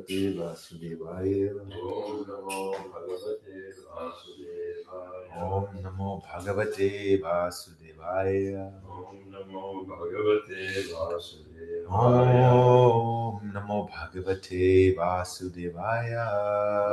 Bhagavate Vasudevaya. Om Namo Bhagavate Vasudevaya. Om Namo Bhagavate Vasudevaya. Om Namo Bhagavate Vasudevaya. Om Namo Bhagavate Vasudevaya.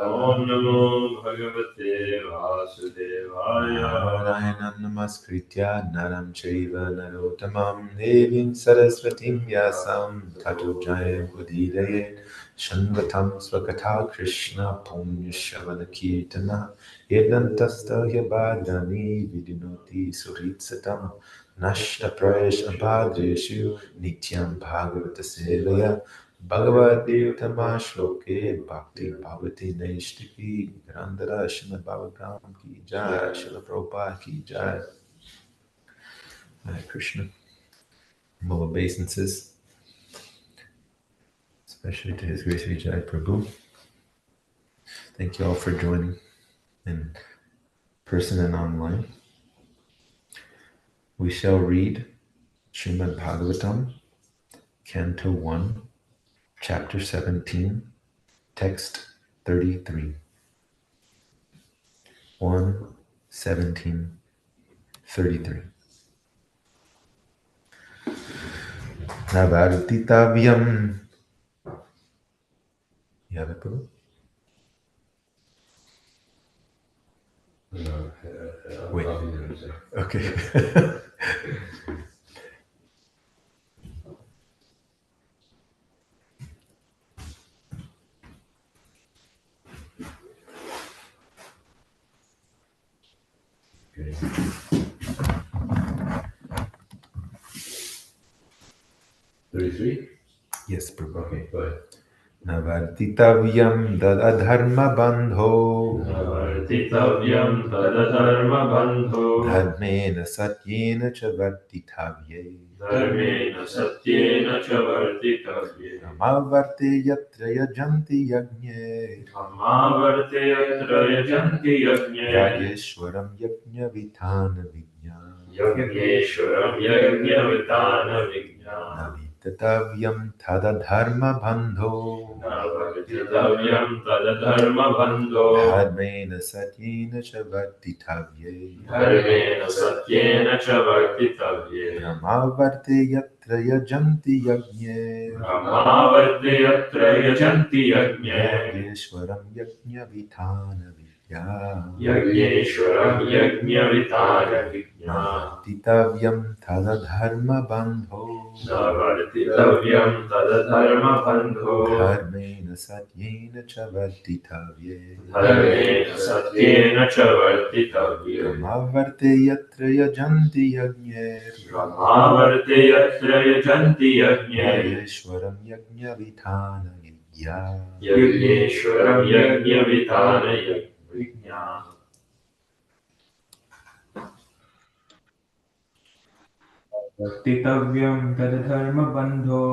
Om Namo Bhagavate Vasudevaya. Narayanam Namaskritya Naram Chaiva Narottamam Devim Saraswatim Vyasam Tato Jayam Udiraye Shanvatam Swakatha Krishna Punya Shavana Kirtana Edantasta Yabadani Vidinoti Suritsatam Nashta Prayesh Abhadreshu Nityam Bhagavata Sevaya Bhagavati Uttama Shloke Bhakti Bhavati Naishtiki Grandara Srimad Bhagavatam Ki Jai Srila Prabhupada Ki Jai. Hare Krishna. Humble obeisances, especially to His Grace Vijay Prabhu. Thank you all for joining in person and online. We shall read Srimad Bhagavatam, Canto 1, Chapter 17, Text 33. 1:17:33. Navartitavyam. You have it, Prabhu? No, Wait. Okay. Okay. 33? Yes, Prabhu. Okay, go ahead. Navartitavyam dadadharma bandho. Navartitavyam tadadharma bandho. Dharmena satyena cha vartitavye. Dharmena satyena cha vartitavye. Ramavarte yatra yajanti yagne. Amavarte yatra yajanti yagne. Yageshwaram yajna vitana vijnana. Yagneshwaram yajna vitana vijnana. Navartitavyam tadadharma bandho. Navartitavyam tadadharma bandho. Dharmena satyena cha vartitavye. Dharmena satyena cha vartitavye. Ramavarte yatra yajanti yagne. Amavarte yatra yajanti yagne. Yageshwaram yajna vitana vijnana. Yagneshwaram yajna vitana vijnana. Navartitavyam tadadharma bandho. Navartitavyam tadadharma bandho. Dharmena satyena cha vartitavye. Dharmena satyena cha vartitavye. Ramavarte yatra yajanti yagne. Ramavarte yatra yajanti yagne. Yageshwaram yajna vitana vijnana. Yagneshwaram yajna vitana vijnana. Vartitavyam tadadharma bandho.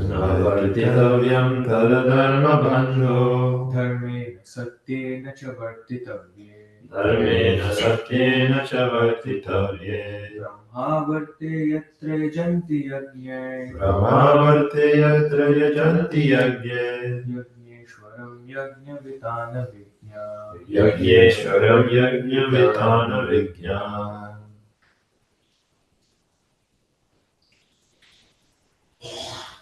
Navartitavyam tadadharma bandho. Dharmena satyena cha vartitavye. Dharmena satyena cha vartitavye. Brahmavarte yatra yajanti yagne. Ramavarte yatra yajanti yagne. Yagneshwaram yajna vitana vijna. Yagneshwaram yajna vitana vijnana.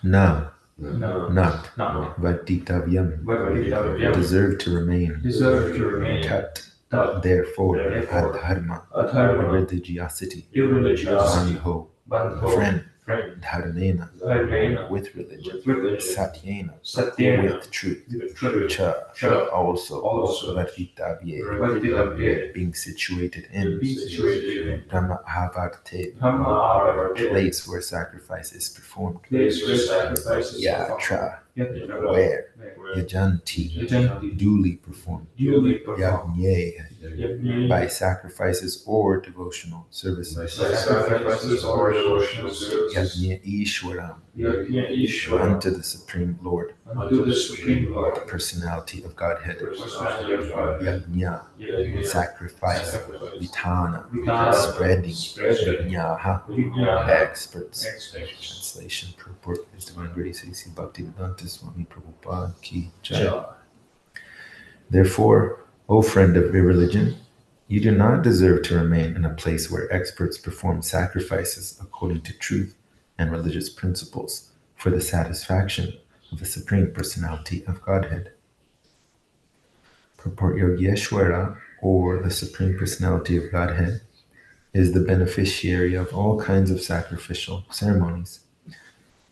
Na, No. not, Not. Vartitavyam, Vartitavyam. deserve to remain. Deserve to remain. Tat, Tat. therefore, Therefore. adharma, Adharma. religiosity. Irreligiosity. Bandho, Bandho. friend. Friend. Dharmena, Dharmena. with religion. With religion. Satyena, Satyena. with truth. With truth. Cha, Cha. also. Also. Vartitavye, Vartitavye. being situated in. Being situated in. Brahma avarte, Brahmavarte. place where sacrifice is performed. Place where sacrifice is Yatra, performed. where. Where. Yajanti, Yajanti. duly performed. Duly performed. Yagne, by sacrifices or devotional services. Sacrifices or devotional services. Yajna Ishwaram, Yajna Ishwara. unto the Supreme Lord, Unto the Supreme Lord. the personality of Godhead. Personality of God. Yajna, Yajna. sacrifice. Sacrifice. Vitana, Vitana. spreading. Spreading. Yajnaha, Vijnana. experts. Experts. Translation, purport, His Divine Grace, A.C. Bhaktivedanta Swami Prabhupada Ki Jai. Jai. Therefore, O friend of irreligion, you do not deserve to remain in a place where experts perform sacrifices according to truth and religious principles for the satisfaction of the Supreme Personality of Godhead. Purport: Yogeshwara, or the Supreme Personality of Godhead, is the beneficiary of all kinds of sacrificial ceremonies.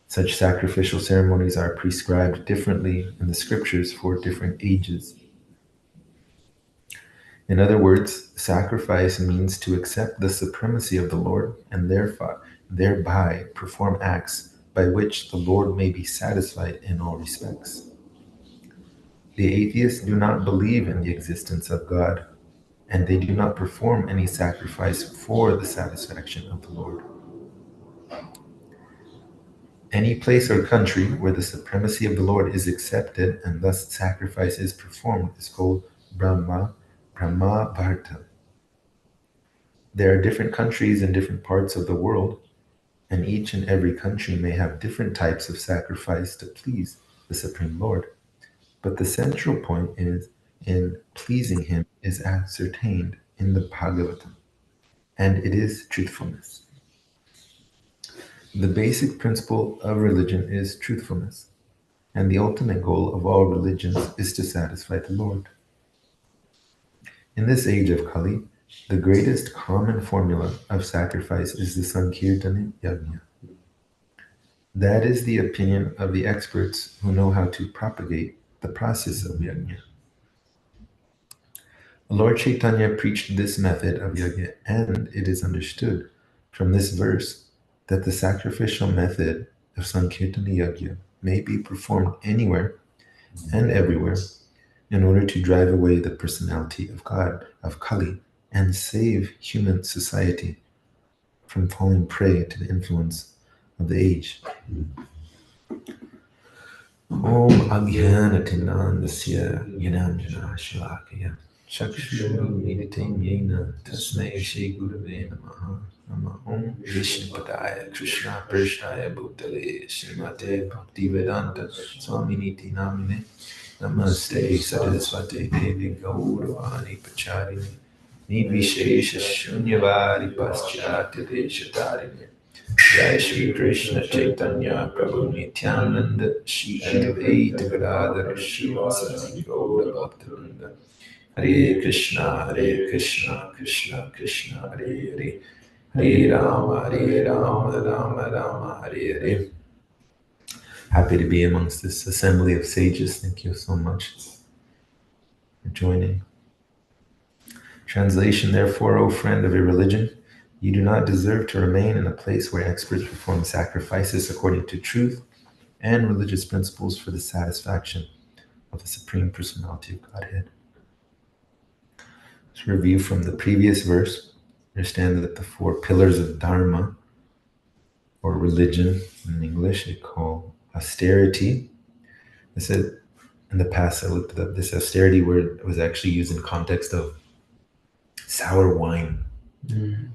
Such sacrificial ceremonies are prescribed differently in the scriptures for different ages. In other words, sacrifice means to accept the supremacy of the Lord and thereby perform acts by which the Lord may be satisfied in all respects. The atheists do not believe in the existence of God, and they do not perform any sacrifice for the satisfaction of the Lord. Any place or country where the supremacy of the Lord is accepted and thus sacrifice is performed is called Brahma Bharta. There are different countries in different parts of the world, and each and every country may have different types of sacrifice to please the Supreme Lord. But the central point is in pleasing Him is ascertained in the Bhagavatam, and it is truthfulness. The basic principle of religion is truthfulness, and the ultimate goal of all religions is to satisfy the Lord. In this age of Kali, the greatest common formula of sacrifice is the Sankirtana Yajna. That is the opinion of the experts who know how to propagate the process of Yajna. Lord Chaitanya preached this method of Yajna, and it is understood from this verse that the sacrificial method of Sankirtana Yajna may be performed anywhere and everywhere in order to drive away the personality of God, of Kali, and save human society from falling prey to the influence of the age. Om Ajnanatinandasya Yananjana Shalakaya Chakshurumilitam Yena Tasmai Shri Gurave Namaha Nama Om Vishnupadaya Krishna Prashnaya Bhutale Srimate Bhaktivedanta Swaminiti Namine Namaste Saraswate Devi Gauravani Pacharini Nirvishesha Shunyavad Paschatya Deshatarine Jai Shri Krishna Chaitanya Prabhu Nityananda Shri Advaita Gadadhara Shivasati Gaura Bhaktivinoda Hare Krishna Krishna Krishna Hare Hare Hare Rama Rama Rama Hare Hare. Happy to be amongst this assembly of sages. Thank you so much for joining. Translation: Therefore, O friend of irreligion, you do not deserve to remain in a place where experts perform sacrifices according to truth and religious principles for the satisfaction of the Supreme Personality of Godhead. Let's review from the previous verse. Understand that the four pillars of Dharma, or religion in English, they call austerity. I said in the past, I looked up this austerity word was actually used in context of sour wine.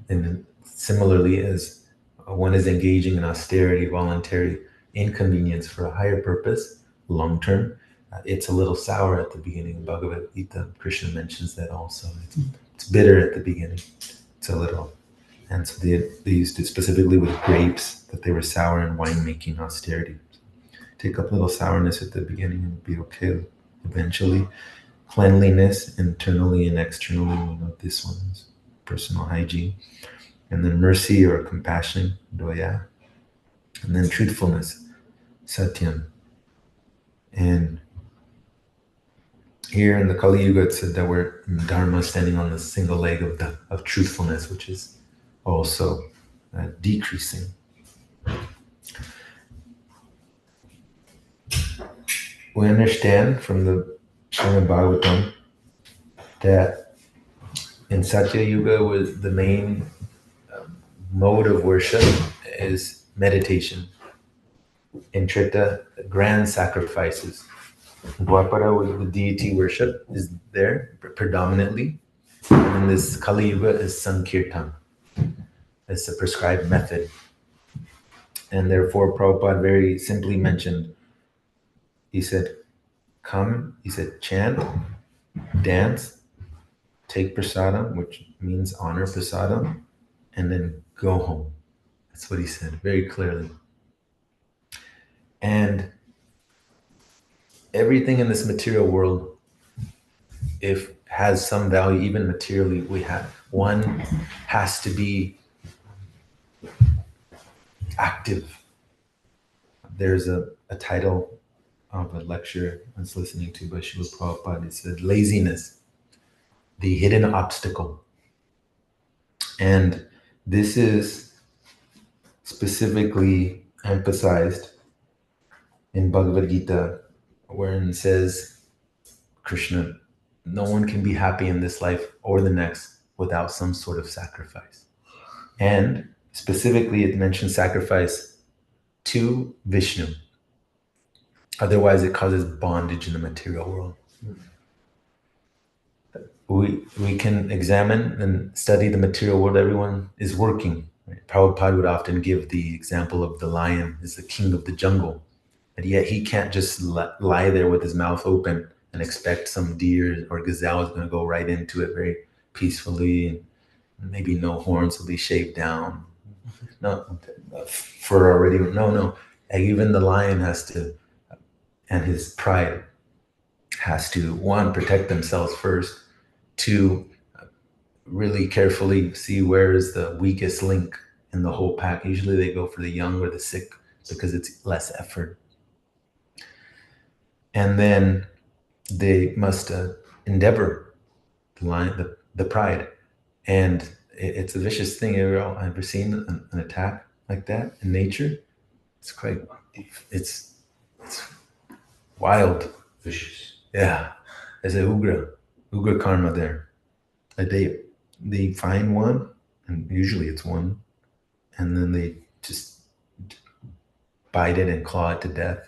And similarly, as one is engaging in austerity, voluntary inconvenience for a higher purpose, long term, it's a little sour at the beginning. In Bhagavad Gita, Krishna mentions that also. It's bitter at the beginning. It's a little. And so they used it specifically with grapes, that they were sour in winemaking austerity. Take up a little sourness at the beginning and be okay eventually. Cleanliness internally and externally, we know this one is personal hygiene. And then mercy or compassion, doya. And then truthfulness, satyam. And here in the Kali Yuga, it said that we're Dharma standing on the single leg of truthfulness, which is also decreasing. We understand from the Srimad Bhagavatam that In Satya Yuga, was the main mode of worship is meditation. In Treta, grand sacrifices. In Dwapara, was the deity worship is there predominantly. And in this Kali Yuga is Sankirtan. It's a prescribed method. And therefore, Prabhupada very simply mentioned, he said, come, he said, chant, dance, take prasadam, which means honor prasadam, and then go home. That's what he said very clearly. And everything in this material world, if has some value, even materially, one has to be active. There's a title of a lecture I was listening to by Srila Prabhupada. It said, laziness, the hidden obstacle. And this is specifically emphasized in Bhagavad Gita, wherein it says, Krishna, no one can be happy in this life or the next without some sort of sacrifice. And specifically, it mentions sacrifice to Vishnu. Otherwise, it causes bondage in the material world. We can examine and study the material world. Everyone is working. Right? Prabhupada would often give the example of the lion is the king of the jungle. And yet he can't just lie there with his mouth open and expect some deer or gazelle is going to go right into it very peacefully, and maybe no horns will be shaved down. No, fur already. No. And even the lion has to, and his pride has to, one, protect themselves first, two, really carefully see where is the weakest link in the whole pack. Usually they go for the young or the sick because it's less effort. And then they must endeavor the lion, the pride. And it's a vicious thing. Ever seen an attack like that in nature? It's wild. Vicious. Yeah. There's a ugra karma there. They find one, and usually it's one, and then they just bite it and claw it to death.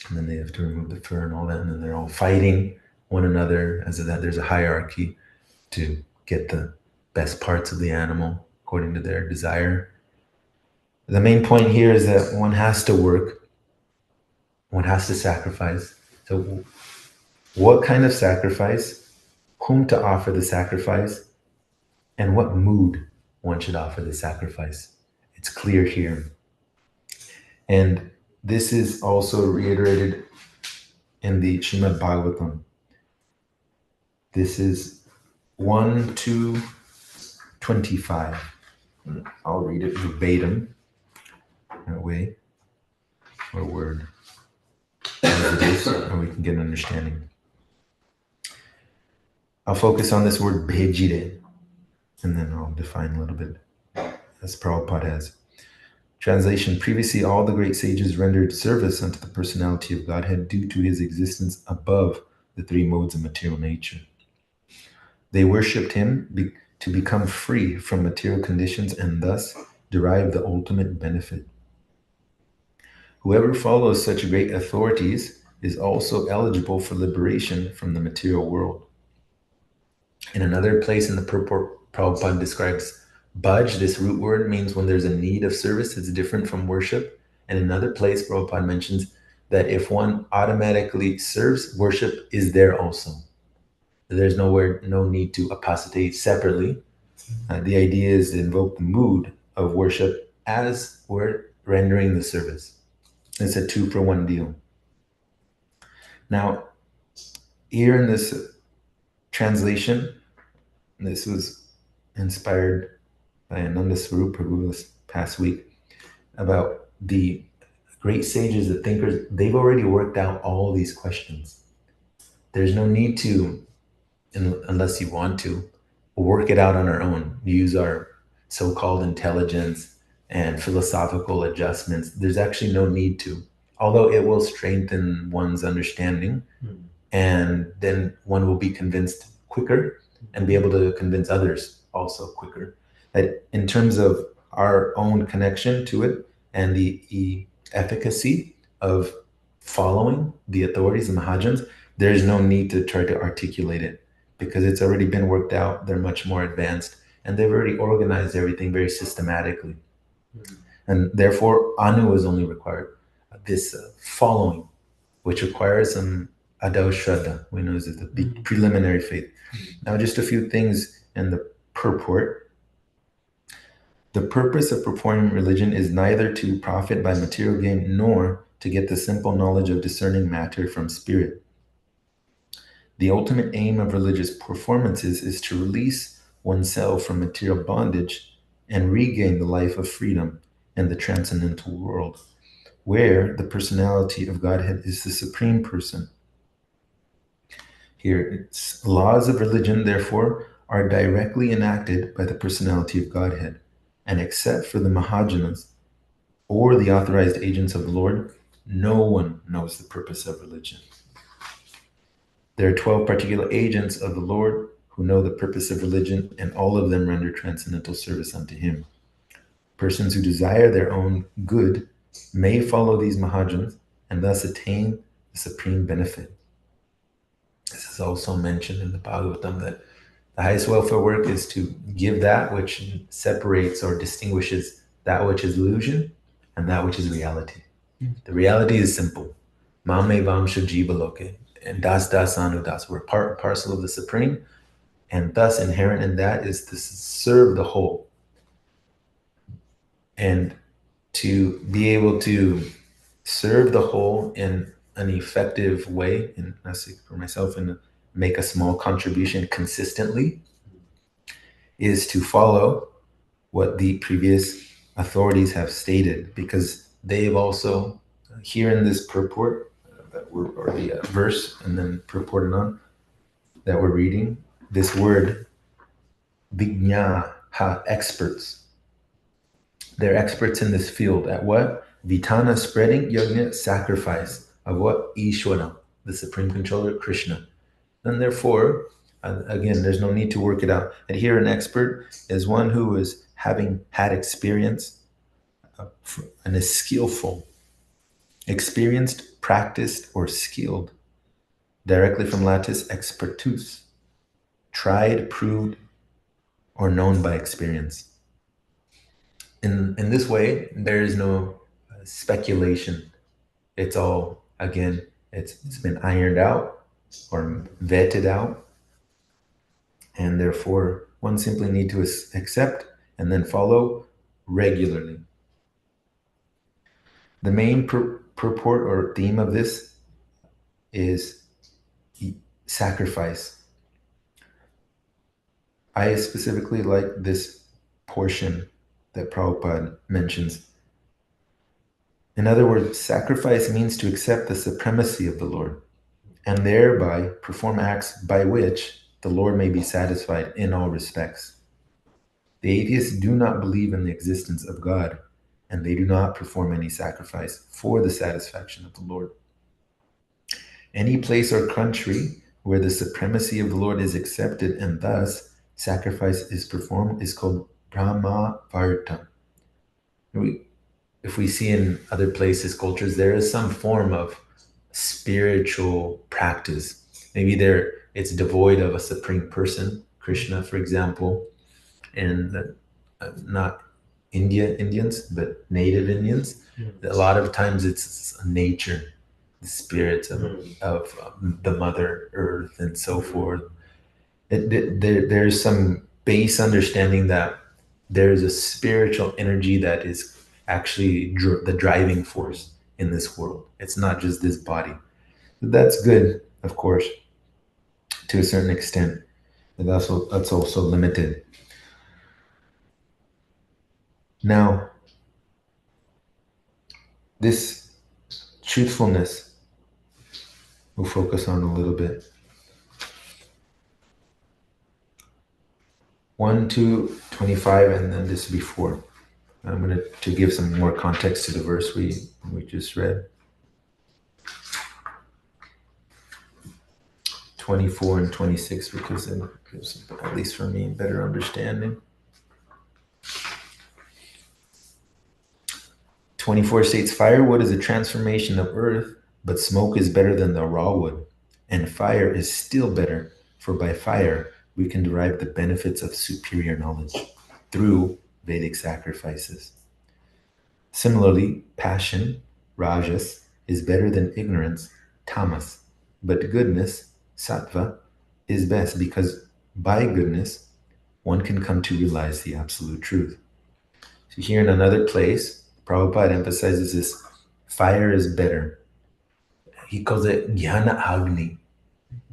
And then they have to remove the fur and all that, and then they're all fighting one another as that there's a hierarchy to get the best parts of the animal according to their desire. The main point here is that one has to work, one has to sacrifice. So what kind of sacrifice, whom to offer the sacrifice, and what mood one should offer the sacrifice. It's clear here. And this is also reiterated in the Srimad Bhagavatam. This is 1:25. I'll read it verbatim, that way, or word, as it is, and we can get an understanding. I'll focus on this word bhejire, and then I'll define a little bit, as Prabhupada has. Translation: previously all the great sages rendered service unto the personality of Godhead due to his existence above the three modes of material nature. They worshipped him to become free from material conditions and thus derive the ultimate benefit. Whoever follows such great authorities is also eligible for liberation from the material world. In another place in the purport, Prabhupada describes bhaj, this root word, means when there's a need of service. It's different from worship. And another place, Prabhupada mentions that if one automatically serves, worship is there also. There's no need to apostate separately. The idea is to invoke the mood of worship as we're rendering the service. It's a 2-for-1 deal. Now, here in this translation, this was inspired by Ananda Swarup Prabhu this past week, about the great sages, the thinkers. They've already worked out all these questions. There's no need to, unless you want to, work it out on our own, use our so-called intelligence and philosophical adjustments. There's actually no need to, although it will strengthen one's understanding, and then one will be convinced quicker. and be able to convince others also quicker. That in terms of our own connection to it and the efficacy of following the authorities, the Mahajans, there's no need to try to articulate it because it's already been worked out. They're much more advanced and they've already organized everything very systematically. And therefore, Anu is only required. This following, which requires some Adau Shraddha, we know is the preliminary faith. Now, just a few things in the purport. The purpose of performing religion is neither to profit by material gain nor to get the simple knowledge of discerning matter from spirit. The ultimate aim of religious performances is to release oneself from material bondage and regain the life of freedom in the transcendental world, where the personality of Godhead is the supreme person. Here, it's laws of religion, therefore, are directly enacted by the personality of Godhead, and except for the Mahajanas or the authorized agents of the Lord, no one knows the purpose of religion. There are 12 particular agents of the Lord who know the purpose of religion, and all of them render transcendental service unto him. Persons who desire their own good may follow these Mahajans and thus attain the supreme benefit. This is also mentioned in the Bhagavatam that the highest welfare work is to give that which separates or distinguishes that which is illusion and that which is reality. The reality is simple. Mame vamsha jivaloke. And das anu das. We're part and parcel of the Supreme, and thus inherent in that is to serve the whole. And to be able to serve the whole in an effective way, and I speak for myself, and make a small contribution consistently, is to follow what the previous authorities have stated, because they've also, here in this purport, or the verse, and then purported on, that we're reading, this word, Vijñā, experts. They're experts in this field. At what? Vitana, spreading, yajna, sacrifice. Of what? Ishvara, the supreme controller, Krishna. And therefore, again, there's no need to work it out. And here an expert is one who is having had experience and is skillful. Experienced, practiced, or skilled. Directly from Latin, expertus. Tried, proved, or known by experience. In this way, there is no speculation. It's all, again, it's been ironed out or vetted out. And therefore, one simply needs to accept and then follow regularly. The main purport or theme of this is sacrifice. I specifically like this portion that Prabhupada mentions. In other words, sacrifice means to accept the supremacy of the Lord and thereby perform acts by which the Lord may be satisfied in all respects. The atheists do not believe in the existence of God, and they do not perform any sacrifice for the satisfaction of the Lord. Any place or country where the supremacy of the Lord is accepted and thus sacrifice is performed is called Brahmavarta. If we see in other places, cultures, there is some form of spiritual practice. Maybe it's devoid of a supreme person, Krishna, for example, and not Indians, but native Indians. A lot of times it's nature, the spirits of the Mother Earth and so forth. There's some base understanding that there's a spiritual energy that is actually the driving force in this world. It's not just this body. That's good, of course, to a certain extent. But that's also limited. Now, this truthfulness we'll focus on a little bit. 1, 2, 25, and then this before. I'm going to give some more context to the verse we just read. 24 and 26 because it gives, at least for me, better understanding. 24 states, firewood is a transformation of earth, but smoke is better than the raw wood. And fire is still better, for by fire we can derive the benefits of superior knowledge through Vedic sacrifices. Similarly, passion, rajas, is better than ignorance, tamas, but goodness, sattva, is best because by goodness one can come to realize the absolute truth. So here in another place, Prabhupada emphasizes this, fire is better. He calls it jnana agni,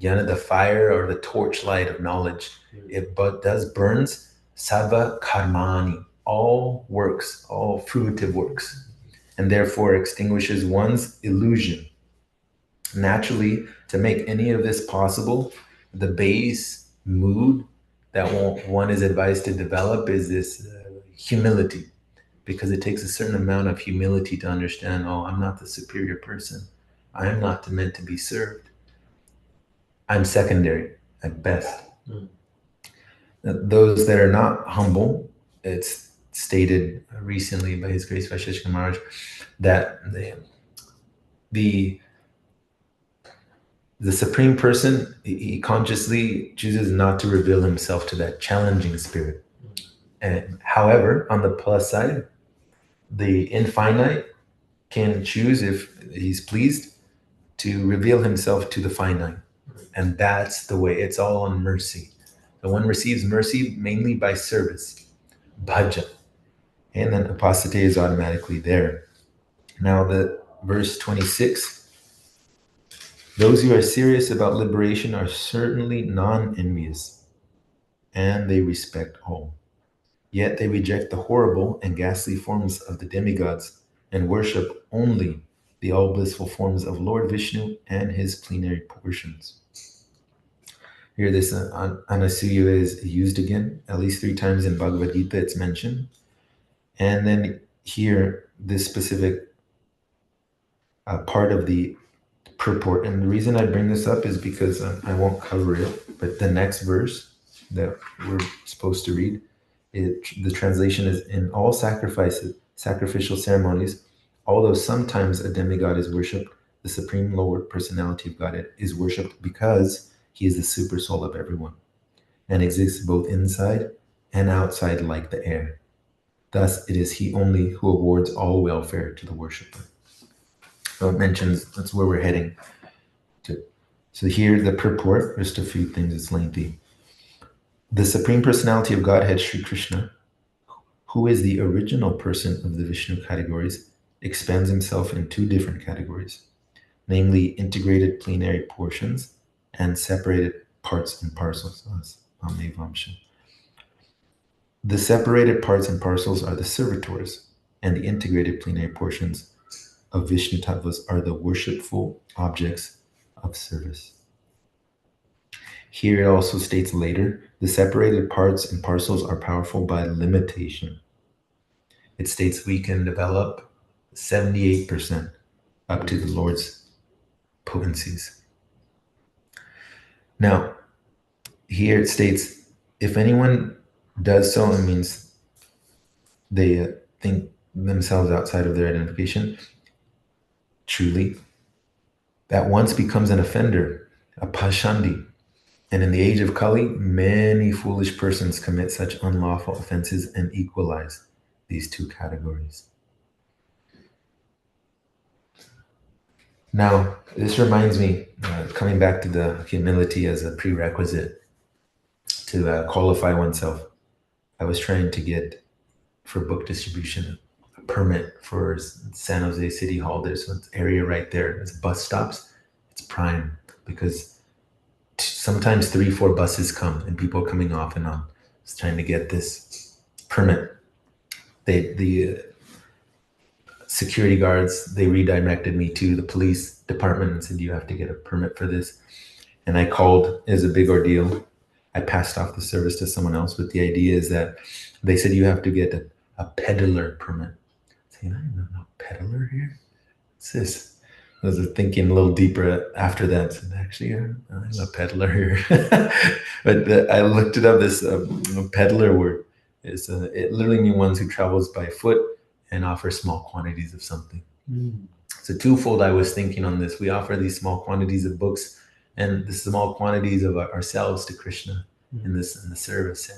jnana, the fire or the torchlight of knowledge. It does burns sattva karmani, all works, all fruitive works, and therefore extinguishes one's illusion. Naturally, to make any of this possible, the base mood that one is advised to develop is this humility, because it takes a certain amount of humility to understand, oh, I'm not the superior person. I am not meant to be served. I'm secondary at best. Those that are not humble, it's stated recently by His Grace Vaisheshika Maharaj that the Supreme Person, he consciously chooses not to reveal himself to that challenging spirit. And however, on the plus side, the infinite can choose, if he's pleased, to reveal himself to the finite. And that's the way, it's all on mercy. So one receives mercy mainly by service, bhajan, and then apostate is automatically there. Now the verse 26, those who are serious about liberation are certainly non-envious, and they respect all. Yet they reject the horrible and ghastly forms of the demigods and worship only the all-blissful forms of Lord Vishnu and his plenary portions. Here this Anasuya is used again, at least 3 times in Bhagavad Gita it's mentioned. And then here, this specific part of the purport. And the reason I bring this up is because I won't cover it, but the next verse that we're supposed to read, the translation is, in all sacrificial ceremonies, although sometimes a demigod is worshipped, the Supreme Lord Personality of Godhead is worshipped because he is the super soul of everyone and exists both inside and outside like the air. Thus, it is he only who awards all welfare to the worshipper. So it mentions, that's where we're heading to. So here, the purport, just a few things, it's lengthy. The Supreme Personality of Godhead, Sri Krishna, who is the original person of the Vishnu categories, expands himself in 2 different categories, namely integrated plenary portions and separated parts and parcels. The separated parts and parcels are the servitors, and the integrated plenary portions of Vishnu Tattvas are the worshipful objects of service. Here it also states later, the separated parts and parcels are powerful by limitation. It states we can develop 78% up to the Lord's potencies. Now, here it states, if anyone does so, it means they think themselves outside of their identification, truly, that once becomes an offender, a pashandi. And in the age of Kali, many foolish persons commit such unlawful offenses and equalize these 2 categories. Now, this reminds me, coming back to the humility as a prerequisite to qualify oneself. I was trying to get, for book distribution, a permit for San Jose City Hall. There's an area right there. There's bus stops. It's prime because sometimes 3-4 buses come and people are coming off and on. I was trying to get this permit. The security guards, they redirected me to the police department and said, you have to get a permit for this. And I called. It was a big ordeal. I passed off the service to someone else, but the idea is that they said you have to get a peddler permit. I'm saying, I don't know, peddler here? What's this? I was thinking a little deeper after that. So actually, I'm a peddler here. But I looked it up. This peddler word is it literally means one who travels by foot and offers small quantities of something. So twofold, I was thinking on this. We offer these small quantities of books and the small quantities of ourselves to Krishna in the service,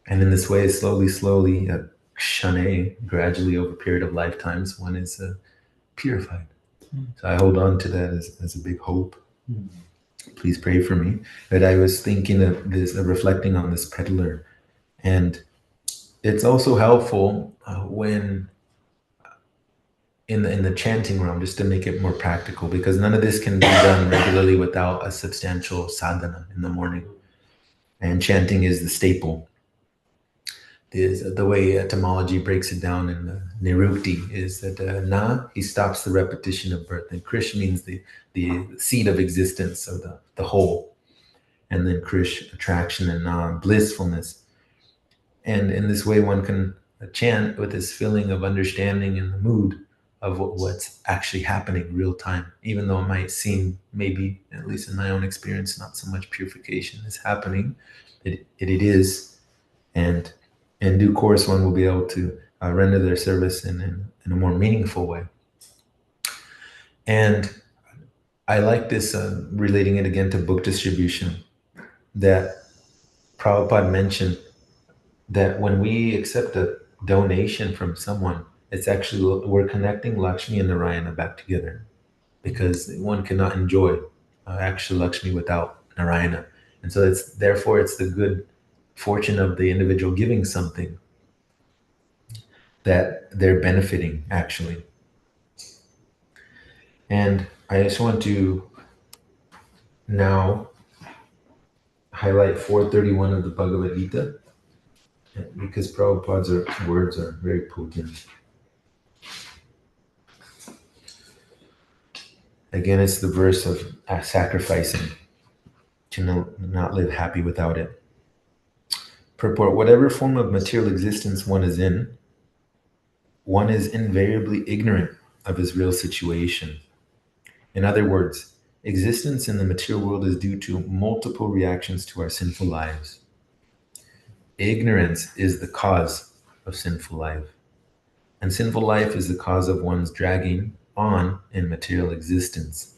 and in this way, slowly, shane, gradually over a period of lifetimes, one is purified. So I hold on to that as a big hope. Please pray for me. But I was thinking of this, reflecting on this peddler, and it's also helpful when in the chanting realm, just to make it more practical, because none of this can be done regularly without a substantial sadhana in the morning. And chanting is the staple. Is the way etymology breaks it down in the Nirukti is that Na, he stops the repetition of birth, and Krish means the seed of existence, or the whole, and then Krish, attraction, and Na, blissfulness. And in this way, one can chant with this feeling of understanding in the mood of what's actually happening real time, even though it might seem, maybe, at least in my own experience, not so much purification is happening. It is, and in due course, one will be able to render their service in a more meaningful way. And I like this, relating it again to book distribution, that Prabhupada mentioned that when we accept a donation from someone, it's actually, we're connecting Lakshmi and Narayana back together, because one cannot enjoy actual Lakshmi without Narayana. And so therefore it's the good fortune of the individual giving something that they're benefiting actually. And I just want to now highlight 431 of the Bhagavad Gita, because Prabhupada's words are very potent. Again, it's the verse of sacrificing, to not live happy without it. Purport: whatever form of material existence one is in, one is invariably ignorant of his real situation. In other words, existence in the material world is due to multiple reactions to our sinful lives. Ignorance is the cause of sinful life, and sinful life is the cause of one's dragging on in material existence.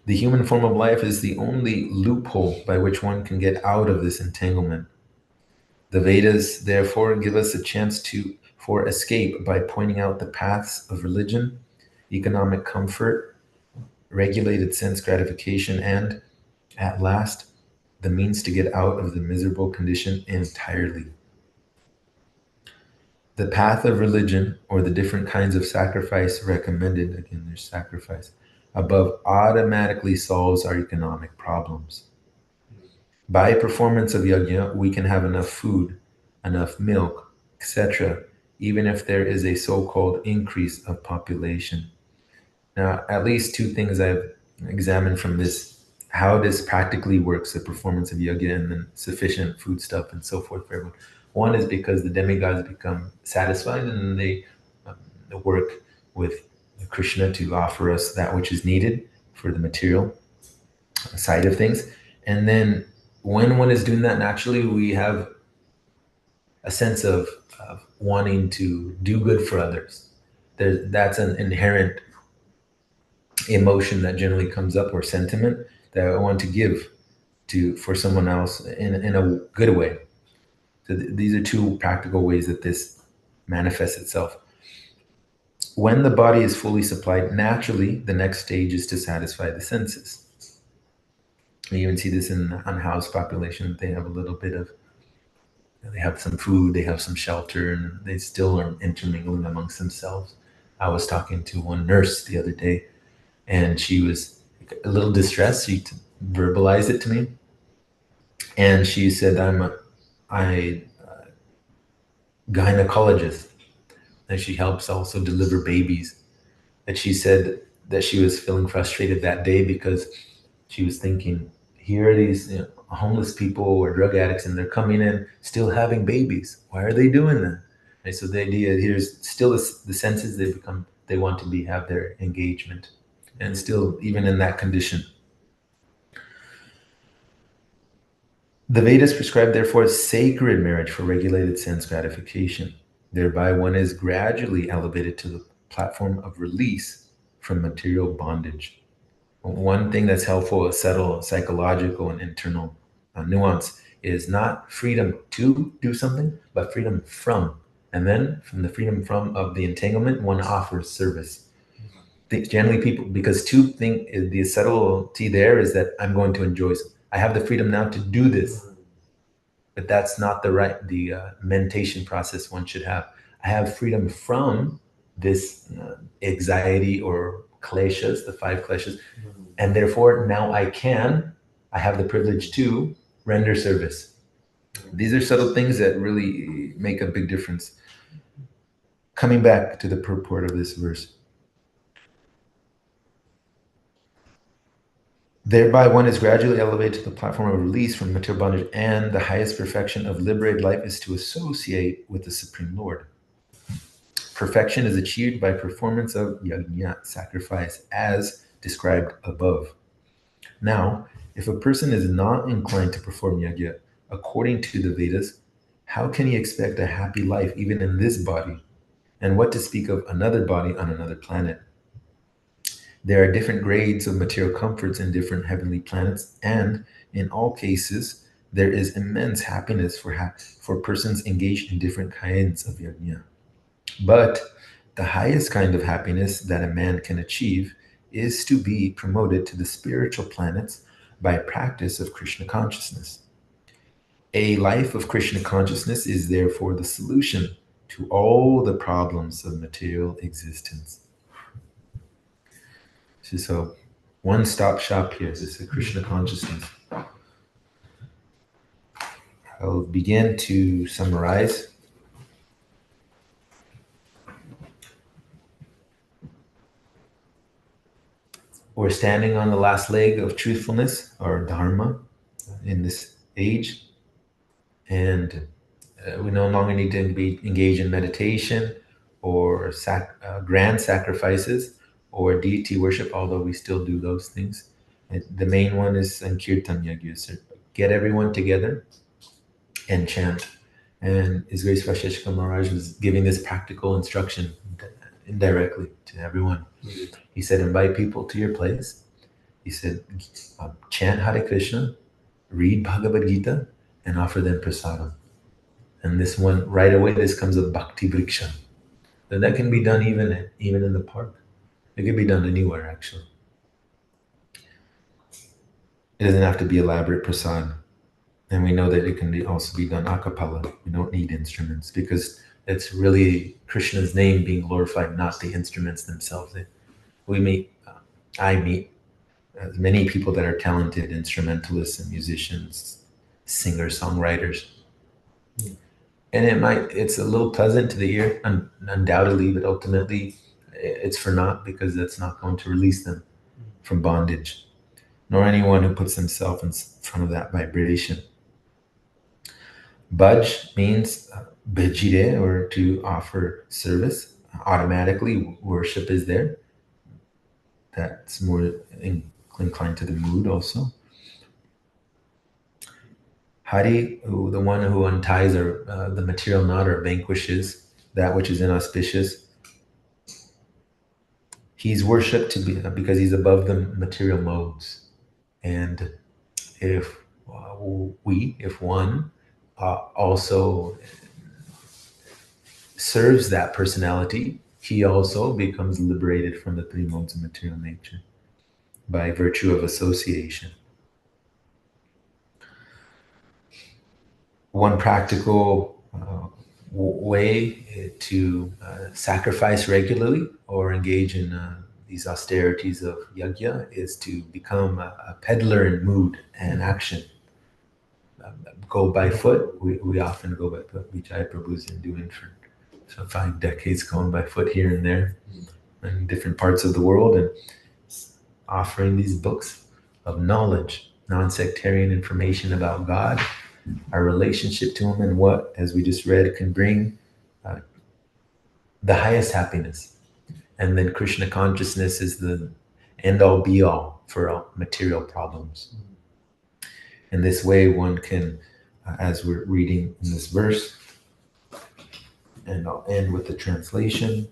The human form of life is the only loophole by which one can get out of this entanglement. The Vedas, therefore, give us a chance for escape by pointing out the paths of religion, economic comfort, regulated sense gratification, and, at last, the means to get out of the miserable condition entirely. The path of religion, or the different kinds of sacrifice recommended, again, there's sacrifice, above automatically solves our economic problems. By performance of yajna, we can have enough food, enough milk, etc., even if there is a so-called increase of population. Now, at least two things I've examined from this, how this practically works, the performance of yajna and then sufficient food stuff and so forth for everyone. One is because the demigods become satisfied and they work with Krishna to offer us that which is needed for the material side of things. And then when one is doing that, naturally we have a sense of wanting to do good for others. That's an inherent emotion that generally comes up, or sentiment that I want to give for someone else in a good way. So these are two practical ways that this manifests itself. When the body is fully supplied, naturally, the next stage is to satisfy the senses. You even see this in the unhoused population. They have a little bit of, they have some food, they have some shelter, and they still are intermingling amongst themselves. I was talking to one nurse the other day, and she was a little distressed. She verbalized it to me. And she said, I'm a gynecologist, and she helps also deliver babies. And she said that she was feeling frustrated that day because she was thinking, here are these homeless people or drug addicts, and they're coming in still having babies. Why are they doing that? And so the idea here's still the senses, they want to have their engagement, and still even in that condition. The Vedas prescribe, therefore, sacred marriage for regulated sense gratification. Thereby, one is gradually elevated to the platform of release from material bondage. One thing that's helpful, a subtle psychological and internal nuance, is not freedom to do something, but freedom from. And then from the freedom from of the entanglement, one offers service. Generally people, because to think the subtlety there is that I'm going to enjoy something. I have the freedom now to do this, but that's not the meditation process one should have. I have freedom from this anxiety or kleshas, the 5 kleshas, and therefore now I have the privilege to render service. These are subtle things that really make a big difference. Coming back to the purport of this verse. Thereby one is gradually elevated to the platform of release from material bondage, and the highest perfection of liberated life is to associate with the Supreme Lord. Perfection is achieved by performance of yajna, sacrifice, as described above. Now, if a person is not inclined to perform yajna according to the Vedas, how can he expect a happy life even in this body? And what to speak of another body on another planet? There are different grades of material comforts in different heavenly planets, and in all cases, there is immense happiness for persons engaged in different kinds of yajna. But the highest kind of happiness that a man can achieve is to be promoted to the spiritual planets by practice of Krishna consciousness. A life of Krishna consciousness is therefore the solution to all the problems of material existence. So one-stop shop here. This is Krishna consciousness. I'll begin to summarize. We're standing on the last leg of truthfulness, or dharma, in this age. And we no longer need to engage in meditation or grand sacrifices or deity worship, although we still do those things. The main one is Sankirtan Yagya. So get everyone together and chant. And His Grace Vashishka Maharaj was giving this practical instruction indirectly to everyone. He said, invite people to your place. He said, chant Hare Krishna, read Bhagavad Gita, and offer them prasadam. And this one, right away, this comes of Bhakti Vriksha. And that can be done even in the park. It can be done anywhere, actually. It doesn't have to be elaborate prasad. And we know that it can also be done a cappella. We don't need instruments because it's really Krishna's name being glorified, not the instruments themselves. I meet many people that are talented instrumentalists and musicians, singers, songwriters. And it's a little pleasant to the ear, undoubtedly, but ultimately it's for naught, because that's not going to release them from bondage, nor anyone who puts himself in front of that vibration. Bhaj means bhajire, or to offer service. Automatically, worship is there. That's more inclined to the mood also. Hari, the one who unties the material knot or vanquishes that which is inauspicious. He's worshipped because he's above the material modes. And if one also serves that personality, he also becomes liberated from the 3 modes of material nature by virtue of association. One practical way to sacrifice regularly or engage in these austerities of yajna is to become a peddler in mood and action. Go by foot. We often go by foot. Vijay Prabhu's been doing for 5 decades, going by foot here and there in different parts of the world, and offering these books of knowledge, non-sectarian information about God, our relationship to Him, and what, as we just read, can bring the highest happiness. And then Krishna consciousness is the end-all be-all for all material problems. In this way, one can, as we're reading in this verse, and I'll end with the translation,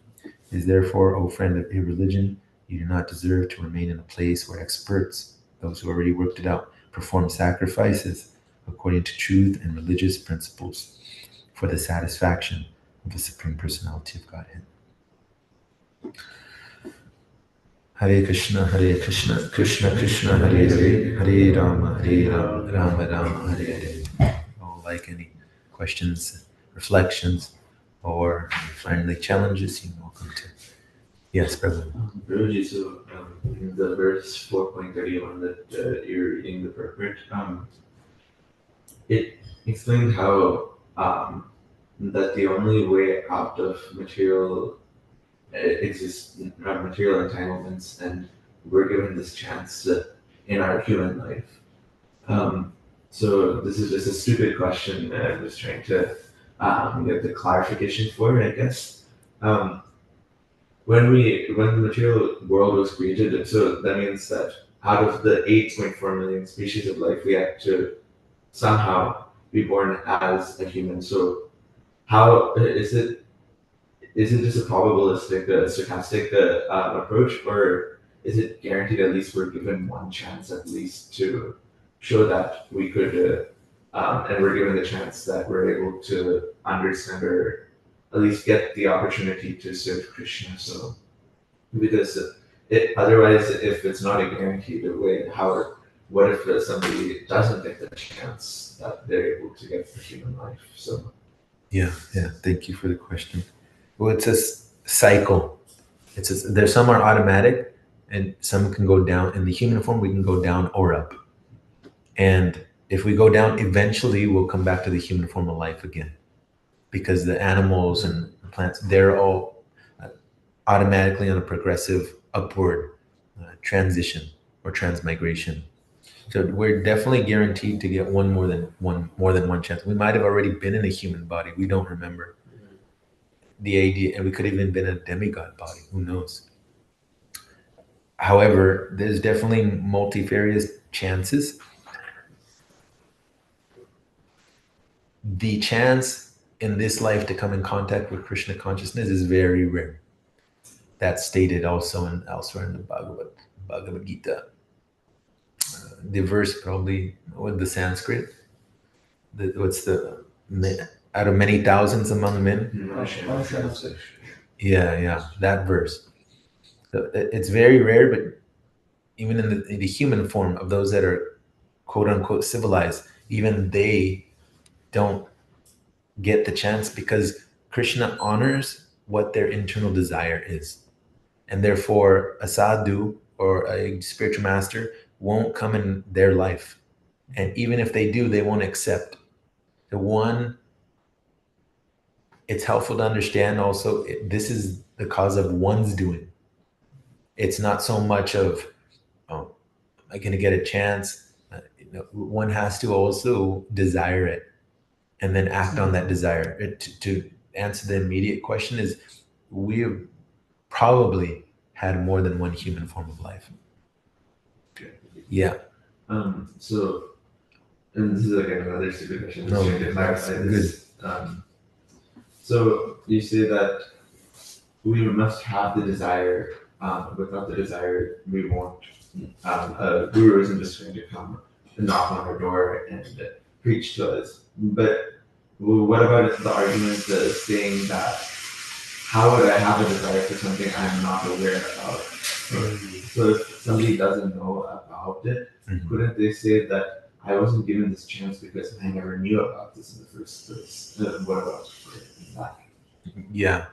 is therefore, O friend of irreligion, you do not deserve to remain in a place where experts, those who already worked it out, perform sacrifices according to truth and religious principles for the satisfaction of the Supreme Personality of Godhead. Hare Krishna, Krishna Krishna, Hare Hare, Hare Rama, Rama Rama, Hare Hare. Oh, like any questions, reflections, or friendly challenges, you're welcome to. Yes, Prabhu. Prabhuji, so in the verse 4.31 that you're reading the purport, it explained how that the only way out of material material entanglements, and we're given this chance in our human life. So this is just a stupid question that I'm just trying to get the clarification for, I guess. When the material world was created, so that means that out of the 8.4 million species of life, we had to somehow be born as a human. So how is it? Is it just a probabilistic, stochastic approach, or is it guaranteed at least we're given one chance at least to show that we could, and we're given the chance that we're able to understand or at least get the opportunity to serve Krishna? So, because otherwise, if it's not a guaranteed way, what if somebody doesn't get the chance that they're able to get the human life? So, yeah, thank you for the question. Well, it's a cycle. There's some are automatic, and some can go down. In the human form, we can go down or up. And if we go down, eventually we'll come back to the human form of life again, because the animals and the plants, they're all automatically on a progressive upward transition or transmigration. So we're definitely guaranteed to get more than one chance. We might have already been in a human body. We don't remember the idea, and we could have even been a demigod body. Who knows? However, there's definitely multifarious chances. The chance in this life to come in contact with Krishna consciousness is very rare. That's stated also elsewhere in the Bhagavad Gita. The verse probably with the Sanskrit. Out of many thousands among men? Yeah, that verse. So it's very rare, but even in the human form of those that are quote unquote civilized, even they don't get the chance, because Krishna honors what their internal desire is. And therefore a sadhu or a spiritual master won't come in their life. And even if they do, they won't accept. It's helpful to understand also, this is the cause of one's doing. It's not so much of, am I going to get a chance? One has to also desire it and then act on that desire. To answer the immediate question is, we have probably had more than one human form of life. Yeah. So, and this is like another stupid question. No, that's good. So you say that we must have the desire. Without the desire, we won't. A guru isn't just going to come and knock on our door and preach to us. But what about the argument saying that how would I have a desire for something I'm not aware of? So if somebody doesn't know about it, couldn't they say that I wasn't given this chance because I never knew about this in the first place? What about that? Yeah,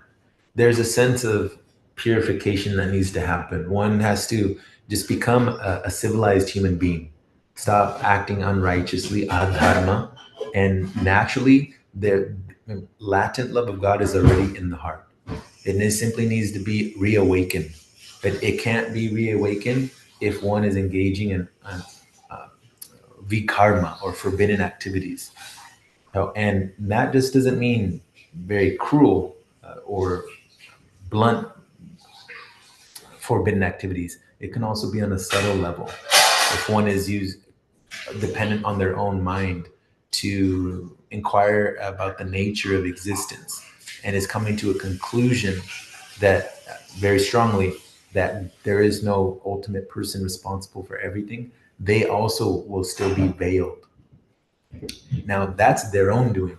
there's a sense of purification that needs to happen. One has to just become a civilized human being, stop acting unrighteously, adharma, and naturally the latent love of God is already in the heart. It simply needs to be reawakened, but it can't be reawakened if one is engaging in vikarma or forbidden activities. And that just doesn't mean very cruel or blunt forbidden activities. It can also be on a subtle level. If one is dependent on their own mind to inquire about the nature of existence and is coming to a conclusion that very strongly that there is no ultimate person responsible for everything, they also will still be veiled. Now that's their own doing.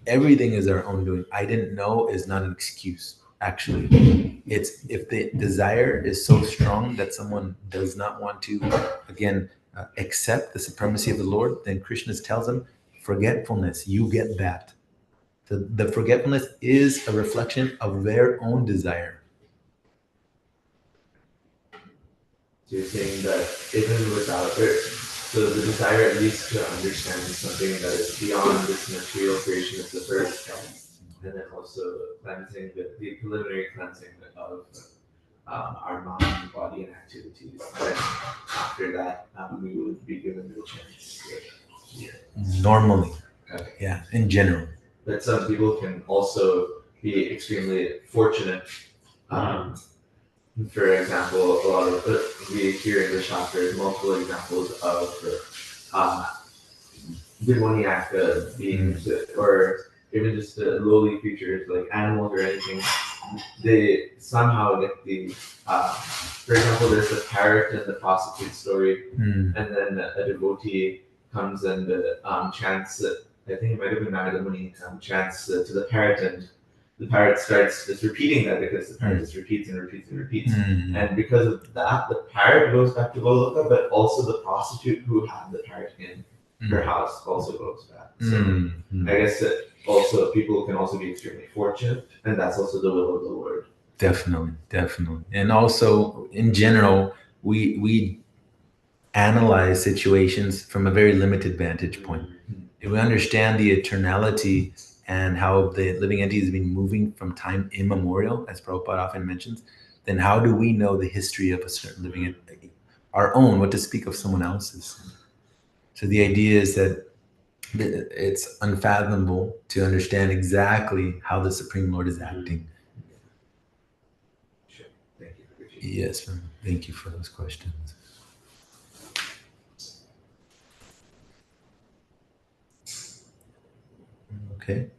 Everything is our own doing. I didn't know is not an excuse. Actually, it's if the desire is so strong that someone does not want to, again, accept the supremacy of the Lord, then Krishna tells them, forgetfulness, you get that. The forgetfulness is a reflection of their own desire. So you're saying that even without it, so the desire at least to understand something that is beyond this material creation is the first step, and then also cleansing the preliminary cleansing of our mind, body, and activities. And after that, we would be given the chance. Normally, Okay. yeah, in general. But some people can also be extremely fortunate. For example, a lot of we hear in the chapter multiple examples of demoniac beings, or even just lowly creatures like animals or anything. They somehow get the, for example, there's the parrot in the prostitute story, and then a devotee comes and chants. I think it might have been Nagramuni chants to the parrot, and the parrot starts just repeating that because the parrot just repeats and repeats and repeats. And because of that, the parrot goes back to Goloka, but also the prostitute who had the parrot in her house also goes back. So I guess that also people can also be extremely fortunate, and that's also the will of the Lord. Definitely, definitely. And also, in general, we analyze situations from a very limited vantage point. If we understand the eternality and how the living entity has been moving from time immemorial, as Prabhupada often mentions, then how do we know the history of a certain living entity? Our own, what to speak of someone else's? So the idea is that it's unfathomable to understand exactly how the Supreme Lord is acting. Sure. Thank you. Yes, thank you for those questions. Okay.